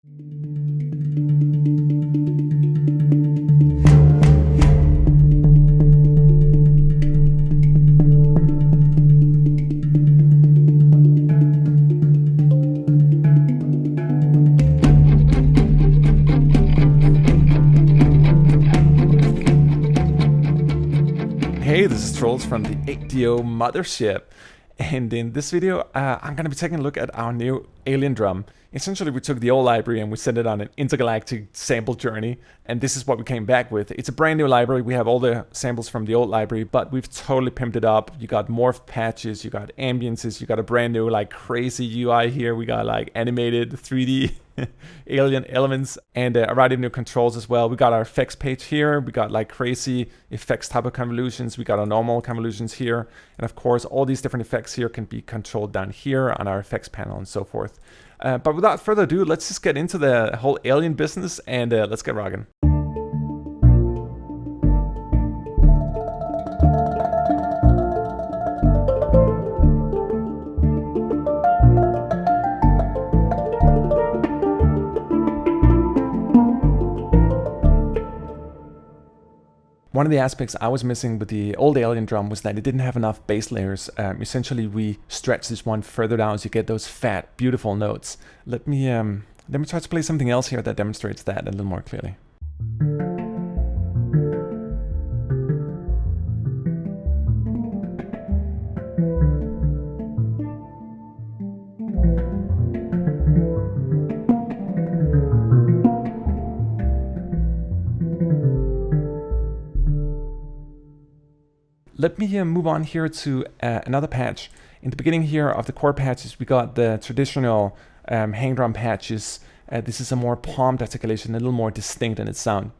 Hey, this is Trolls from the ADO Mothership, and in this video I'm going to be taking a look at our new alien drum. Essentially, we took the old library and we sent it on an intergalactic sample journey, and this is what we came back with. It's a brand new library. We have all the samples from the old library, but we've totally pimped it up. You got morphed patches, you got ambiences, you got a brand new like crazy UI here. We got like animated 3D alien elements and a variety of new controls as well. We got our effects page here. We got like crazy effects type of convolutions. We got our normal convolutions here. And of course, all these different effects here can be controlled down here on our effects panel and so forth. But without further ado, let's just get into the whole alien business and let's get rocking. One of the aspects I was missing with the old alien drum was that it didn't have enough bass layers. Essentially, we stretched this one further down so you get those fat, beautiful notes. Let me try to play something else here that demonstrates that a little more clearly. Let me move on here to another patch. In the beginning here of the core patches, we got the traditional hang drum patches. This is a more palmed articulation, a little more distinct in its sound.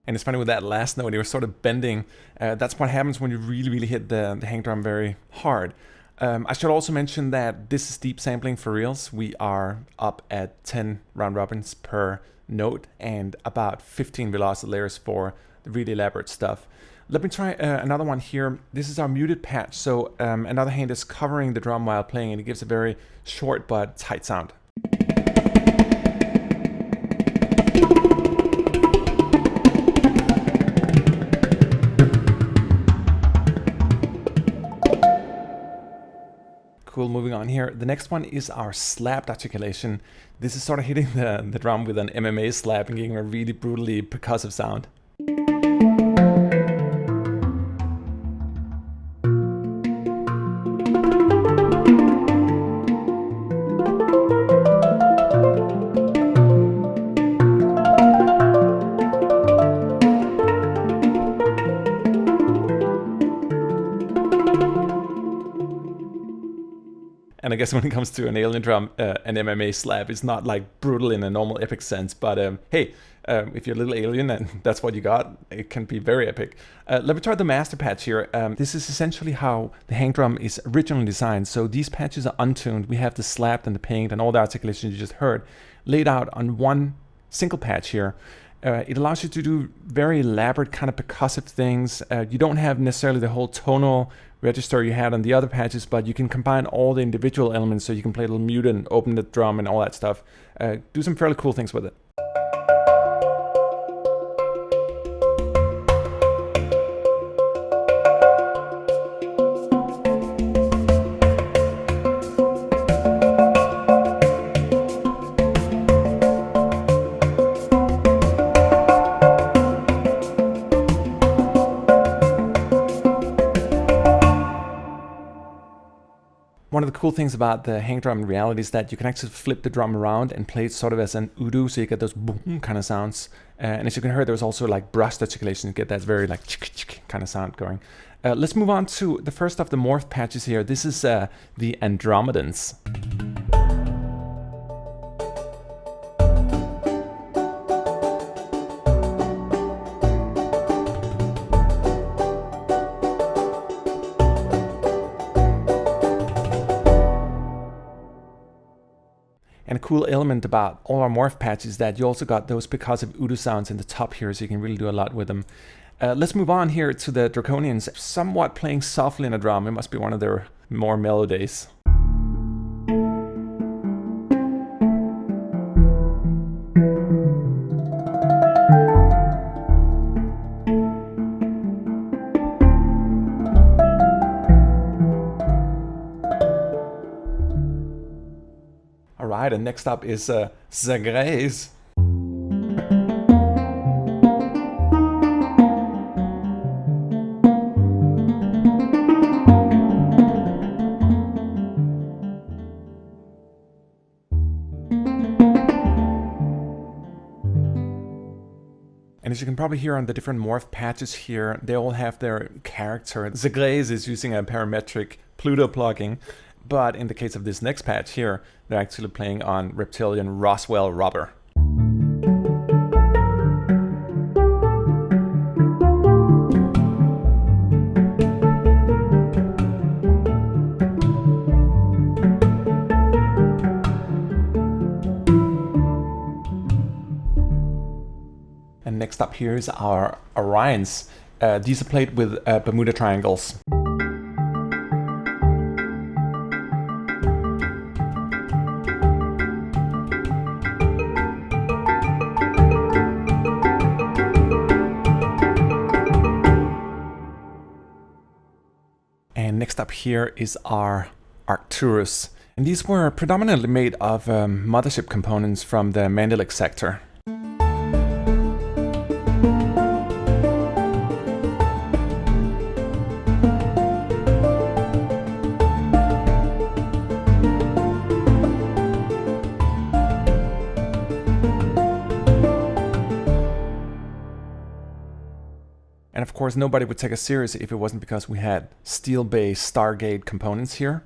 And it's funny with that last note, it was sort of bending. That's what happens when you really hit the hang drum very hard. I should also mention that this is deep sampling for reals. We are up at 10 round robins per note and about 15 velocity layers for the really elaborate stuff. Let me try another one here. This is our muted patch. So another hand is covering the drum while playing, and it gives a very short but tight sound. Cool, moving on here. The next one is our slapped articulation. This is sort of hitting the drum with an MMA slap and giving a really brutally percussive sound. And I guess when it comes to an alien drum, an MMA slap is not like brutal in a normal epic sense, but hey, if you're a little alien and that's what you got, it can be very epic. Let me try the master patch here. This is essentially how the hang drum is originally designed. So these patches are untuned. We have the slapped and the pinged and all the articulations you just heard laid out on one single patch here. It allows you to do very elaborate kind of percussive things. You don't have necessarily the whole tonal register you had on the other patches, but you can combine all the individual elements so you can play a little muted and open the drum and all that stuff. Do some fairly cool things with it. One of the cool things about the hang drum in reality is that you can actually flip the drum around and play it sort of as an udu, so you get those boom kind of sounds. And as you can hear, there's also like brushed articulation. You get that very like kind of sound going. Let's move on to the first of the morph patches here. This is the Andromedans. cool element about all our morph patches that you also got those percussive Udo sounds in the top here, so you can really do a lot with them. Let's move on here to the Draconians, somewhat playing softly in a drum. It must be one of their more mellow days. Alright, and next up is Zagrees. And as you can probably hear on the different morph patches here, they all have their character. Zagrees is using a parametric Pluto plugin, but in the case of this next patch here, they're actually playing on Reptilian Roswell rubber. And next up here is our Orions. These are played with Bermuda triangles. And next up here is our Arcturus. And these were predominantly made of mothership components from the Mandalic sector. And of course, nobody would take us seriously if it wasn't because we had steel-based Stargate components here.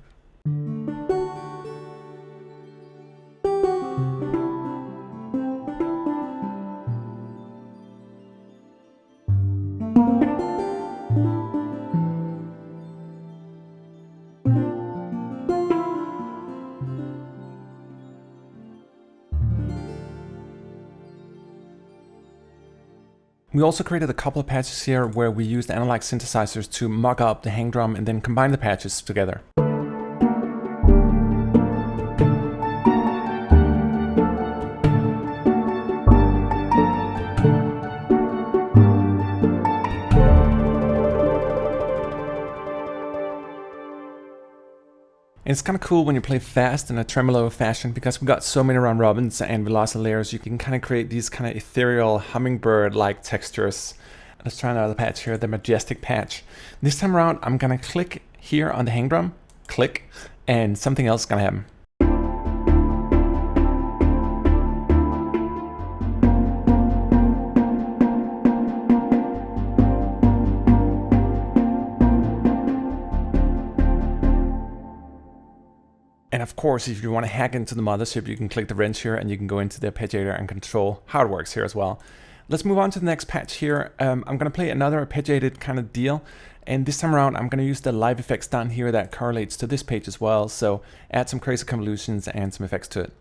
We also created a couple of patches here where we used analog synthesizers to mock up the hang drum and then combine the patches together. And it's kind of cool when you play fast in a tremolo fashion, because we got so many round robins and velocity layers, you can kind of create these kind of ethereal hummingbird-like textures. Let's try another patch here, the majestic patch. This time around, I'm gonna click here on the hang drum, click, and something else is gonna happen. And of course, if you want to hack into the mothership, you can click the wrench here and you can go into the arpeggiator and control how it works here as well. Let's move on to the next patch here. I'm going to play another arpeggiated kind of deal. And this time around, I'm going to use the live effects down here that correlates to this page as well. So add some crazy convolutions and some effects to it.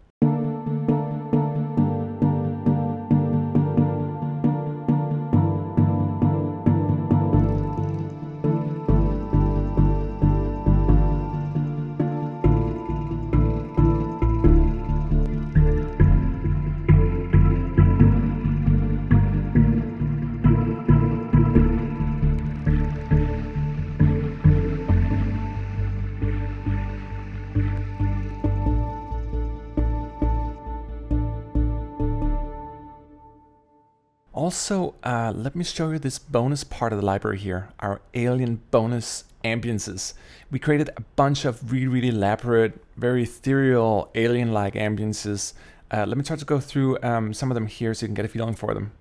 Also, let me show you this bonus part of the library here, our alien bonus ambiences. We created a bunch of really elaborate, very ethereal, alien-like ambiences. Let me try to go through some of them here so you can get a feeling for them.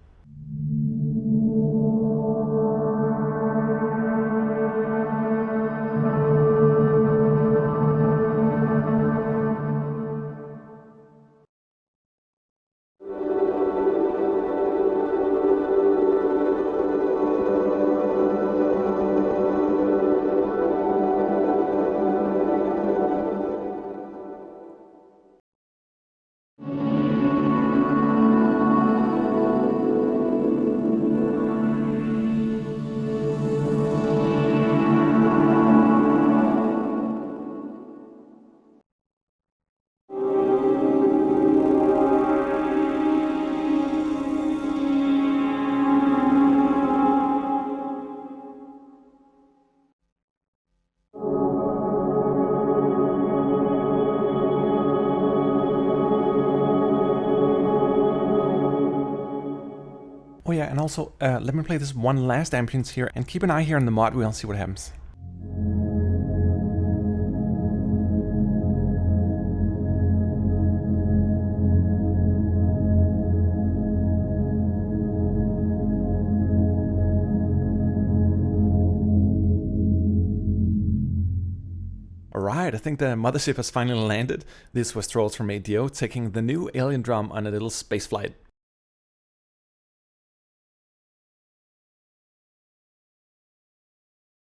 yeah, and also let me play this one last ambience here, and keep an eye here on the mod wheel and see what happens. Alright, I think the mothership has finally landed. This was Trolls from ADO taking the new alien drum on a little space flight.